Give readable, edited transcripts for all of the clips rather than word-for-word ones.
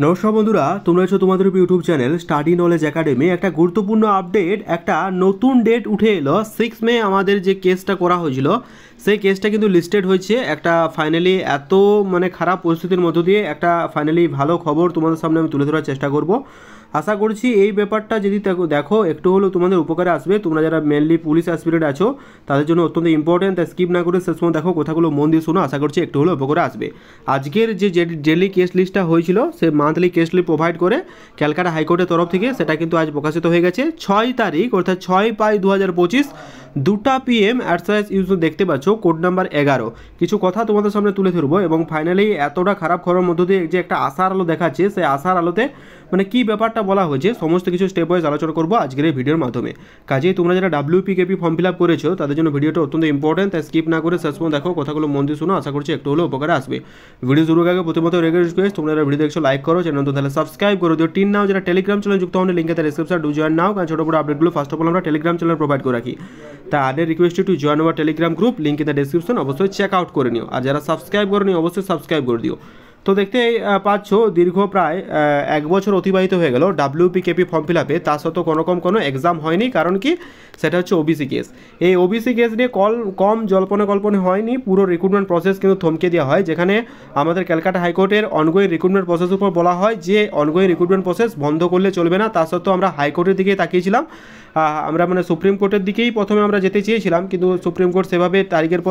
নমস্কার বন্ধুরা, তোমরা আছো তোমাদের YouTube channel study knowledge academy. একটা গুরুত্বপূর্ণ আপডেট, একটা নতুন ডেট উঠে এলো। 6 মে আমাদের যে কেসটা করা হয়েছিল সেই কেসটা কিন্তু লিস্টেড হয়েছে। একটা ফাইনালি এত খারাপ পরিস্থিতির মধ্য দিয়ে একটা ফাইনালি ভালো খবর তোমাদের সামনে আমি তুলে ধরার চেষ্টা করব। আশা করছি এই ব্যাপারটা যদি দেখো একটু হলেও তোমাদের উপকারে আসবে। তোমরা যারা মেনলি পুলিশ অ্যাসপিরেন্ট আছো তাদের জন্য অত্যন্ত ইম্পর্টেন্ট, তাই স্কিপ না করে শেষ সময় দেখো, কথাগুলো মন দিয়ে শোনো। আশা করছি একটু হলেও উপকারে আসবে। আজকের যে ডেলি কেস লিস্টটা হয়েছিল সে মান্থলি কেস লিস্ট প্রোভাইড করে ক্যালকাটা হাইকোর্টের তরফ থেকে, সেটা কিন্তু আজ প্রকাশিত হয়ে গেছে 6 তারিখ, অর্থাৎ 6/5/2025 2টা PM অ্যাডসাইজ ইউজ দেখতে পাচ্ছ, কোড নাম্বার 11। কিছু কথা তোমাদের সামনে তুলে ধরবো এবং ফাইনালি এতটা খারাপ খবরের মধ্য দিয়ে যে একটা আশার আলো দেখাচ্ছে, সেই আশার আলোতে কি ব্যাপারটা বলা হয়েছে সমস্ত কিছু স্টেপ ওয়াইজ আলোচনা করবো আজকের এই ভিডিওর মাধ্যমে। কাজেই তোমরা যারা WPKP ফর্ম ফিল আপ করেছো তাদের জন্য ভিডিওটা অত্যন্ত ইম্পর্টেন্ট, তাই স্কিপ না করে শেষ পর্যন্ত দেখো, কথাগুলো মন দিয়ে শুনো। আশা করছি একটু হলেও উপকারে আসবে। ভিডিও শুরুর আগে প্রথমত রেগুলার রিকোয়েস্ট, তোমরা যারা ভিডিও দেখছো লাইক করো, চ্যানেল তো তাহলে সাবস্ক্রাইব করে দিও। টিন নাও যারা টেলিগ্রাম চ্যানেল যুক্ত হন, লিঙ্কে তার ডিসক্রিপশন ডু জয়েন নাও, কারণ ছোটো বড় আপডেটগুলো ফার্স্ট অফ অল আমরা টেলিগ্রাম চ্যানেল প্রোভাইড করে রাখি। তা আদের request to join our Telegram group, link in the description, অবশ্যই চেক আউট করে নিও। আর যারা সাবস্ক্রাইব করে নিও অবশ্যই সাবস্ক্রাইব করে দিও। তো দেখতে পাচ্ছ দীর্ঘ প্রায় 1 বছর অতিবাহিত হয়ে গেল WPKP ফর্ম ফিল আপে, তা সত্ত্বেও কোনো এক্সাম হয়নি। কারণ কি, সেটা হচ্ছে ওবিসি কেস। এই ওবিসি কেস নিয়ে কম জল্পনা হয়নি, পুরো রিক্রুটমেন্ট প্রসেস কিন্তু থমকে দেওয়া হয়, যেখানে আমাদের ক্যালকাটা হাইকোর্টের অনগোয়িং রিক্রুটমেন্ট প্রসেসের উপর বলা হয় যে অনগোয়িং রিক্রুটমেন্ট প্রসেস বন্ধ করলে চলবে না। তা সত্ত্বেও আমরা হাইকোর্টের দিকেই তাকিয়েছিলাম। আমরা সুপ্রিম কোর্টের দিকেই প্রথমে আমরা যেতে চেয়েছিলাম, কিন্তু সুপ্রিম কোর্ট সেভাবে তারিখের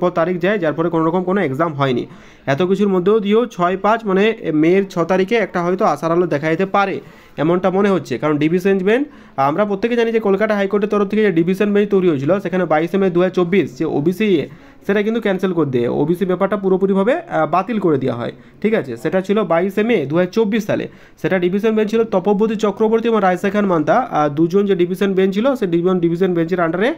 পর তারিখ যায়, যার ফলে কোনো এক্সাম হয়নি। এত কিছুর মধ্যেও দিয়েও 6/5 মের 6 তারিখে একটা হয়তো আশার আলো দেখা যেতে পারে, এমনটা মনে হচ্ছে। কারণ ডিভিশন বেঞ্চ, আমরা প্রত্যেকে জানি যে কলকাতা হাইকোর্টের তরফ থেকে যে ডিভিশন বেঞ্চ তৈরি হয়েছিল, সেখানে 22 মে 2024 যে ওবিসি সেটা কিন্তু ক্যান্সেল করে দিয়ে ওবিসি ব্যাপারটা পুরোপুরিভাবে বাতিল করে দেওয়া হয়। ঠিক আছে, সেটা ছিল 22 মে 2024 সালে। সেটা ডিভিশন বেঞ্চ ছিল তপব্রতী চক্রবর্তী এবং রায়শেখান মান্তা, দুজন যে ডিভিশন বেঞ্চ ছিল, সেই ডিভিশন বেঞ্চের আন্ডারে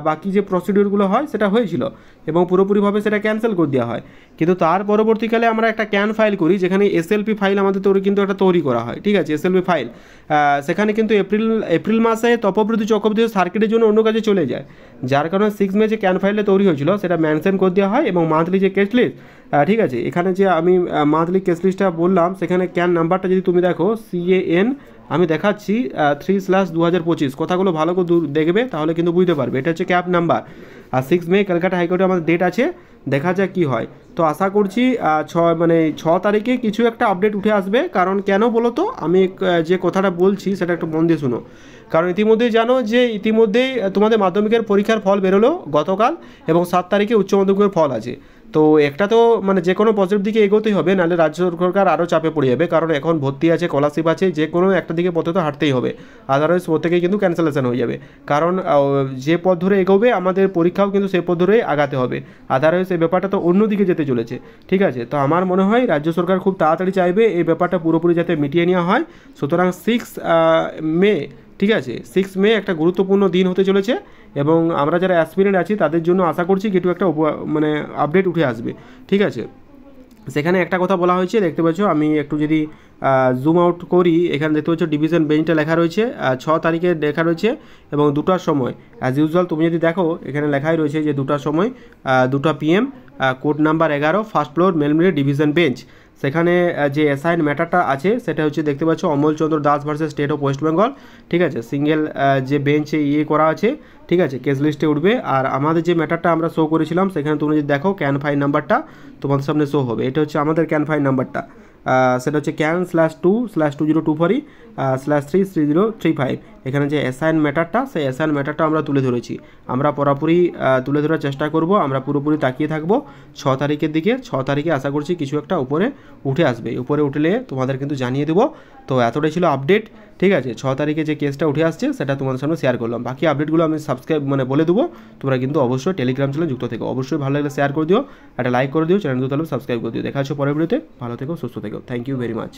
বাকি যে প্রসিডিউরগুলো হয় সেটা হয়েছিল এবং পুরোপুরিভাবে সেটা ক্যান্সেল করে দেওয়া হয়। কিন্তু তার পরবর্তীকালে আমরা একটা ক্যান ফাইল করি, যেখানে SLP ফাইল আমাদের কিন্তু একটা তৈরি করা হয়। ঠিক আছে, SLP ফাইল, সেখানে কিন্তু এপ্রিল মাসে তপব্রতী চক্রবর্তী সার্কিটের জন্য অন্য কাজে চলে যায়, যার কারণে 6 মে যে ক্যান ফাইলটা তৈরি হয়েছিল সেটা মেনশন করে দেওয়া হয়। এবং মান্থলি যে কেস লিস্ট, ঠিক আছে, এখানে যে আমি মান্থলি কেস লিস্টটা বললাম, সেখানে ক্যান নাম্বারটা যদি তুমি দেখো CAN আমি দেখাচ্ছি 3/2025, কথাগুলো ভালো করে দেখবে তাহলে কিন্তু বুঝতে পারবে। এটা হচ্ছে ক্যাব নাম্বার। আর 6 মে ক্যালকাটা হাইকোর্টে আমাদের ডেট আছে, দেখা যাক কী হয়। তো আশা করছি 6 তারিখে কিছু একটা আপডেট উঠে আসবে। কারণ কেন বলো তো, আমি যে কথাটা বলছি সেটা একটু মন দিয়ে শুনো। কারণ ইতিমধ্যেই জানো যে ইতিমধ্যেই তোমাদের মাধ্যমিকের পরীক্ষার ফল বেরোলো গতকাল, এবং 7 তারিখে উচ্চ মাধ্যমিকের ফল আছে। তো একটা তো যে কোনো পজিটিভ দিকে এগোতেই হবে, নাহলে রাজ্য সরকার আরও চাপে পড়ে যাবে। কারণ এখন ভর্তি আছে, স্কলারশিপ আছে, যে কোনো একটা দিকে পথে তো হাঁটতেই হবে, আদারওয়াইজ প্রত্যেকেই কিন্তু ক্যান্সেলেশন হয়ে যাবে। কারণ যে পথ ধরে এগোবে আমাদের পরীক্ষাও কিন্তু সেই পথ ধরেই আগাতে হবে, আদারওয়াইজ এই ব্যাপারটা তো অন্যদিকে যেতে চলেছে। ঠিক আছে, তো আমার মনে হয় রাজ্য সরকার খুব তাড়াতাড়ি চাইবে এই ব্যাপারটা পুরোপুরি যাতে মিটিয়ে নেওয়া হয়। সুতরাং 6 মে, ঠিক আছে, 6 মে একটা গুরুত্বপূর্ণ দিন হতে চলেছে এবং আমরা যারা অ্যাসপিরেন্ট আছি তাদের জন্য আশা করছি কিছু একটা আপডেট উঠে আসবে। ঠিক আছে, সেখানে একটা কথা বলা হয়েছে, দেখতে পাচ্ছ, আমি একটু যদি জুম আউট করি, এখানে দেখতে পাচ্ছ ডিভিশন বেঞ্চটা লেখা রয়েছে 6 তারিখে লেখা রয়েছে এবং 2টার সময়। অ্যাজ ইউজুয়াল তুমি যদি দেখো এখানে লেখাই রয়েছে যে 2টার সময়, 2টা PM, code number 11, first floor মেলমিলি ডিভিশন বেঞ্চ। সেখানে যে অ্যাসাইন ম্যাটারটা আছে সেটা হচ্ছে, দেখতে পাচ্ছ, Amalchandra Das versus state of West Bengal. ঠিক আছে, সিঙ্গেল যে বেঞ্চে করা আছে, ঠিক আছে, কেস লিস্টে উঠবে। আর আমাদের যে ম্যাটারটা আমরা শো করেছিলাম, সেখানে তুমি যদি দেখো ক্যান ফাইল নাম্বারটা তোমাদের সামনে শো হবে। এটা হচ্ছে আমাদের ক্যান ফাইল নাম্বারটা, সেটা হচ্ছে CAN/2/2024/33035। এখানে যে অ্যাসাইন ম্যাটারটা, সেই অ্যাসাইন ম্যাটারটা আমরা তুলে ধরেছি। আমরা পুরোপুরি তুলে ধরার চেষ্টা করব, আমরা পুরোপুরি তাকিয়ে থাকবো 6 তারিখের দিকে। 6 তারিখে আশা করছি কিছু একটা উপরে উঠে আসবে, উপরে উঠলে তোমাদের কিন্তু জানিয়ে দেবো। তো এতটাই ছিল আপডেট। ঠিক আছে, 6 তারিখে যে কেসটা উঠে আসছে সেটা তোমাদের সামনে শেয়ার করলাম। বাকি আপডেটগুলো আমি সাবস্ক্রাইব বলে দেবো। তোমরা কিন্তু অবশ্যই টেলিগ্রাম চ্যানেলে যুক্ত থেকো। অবশ্যই ভালো লাগলে শেয়ার করে দিও, একটা লাইক করে দিও, চ্যানেলটা তাহলে সাবস্ক্রাইব করে দিও। দেখা হচ্ছে পরের ভিডিওতে। ভালো থেকো, সুস্থ থেকো। Thank you very much.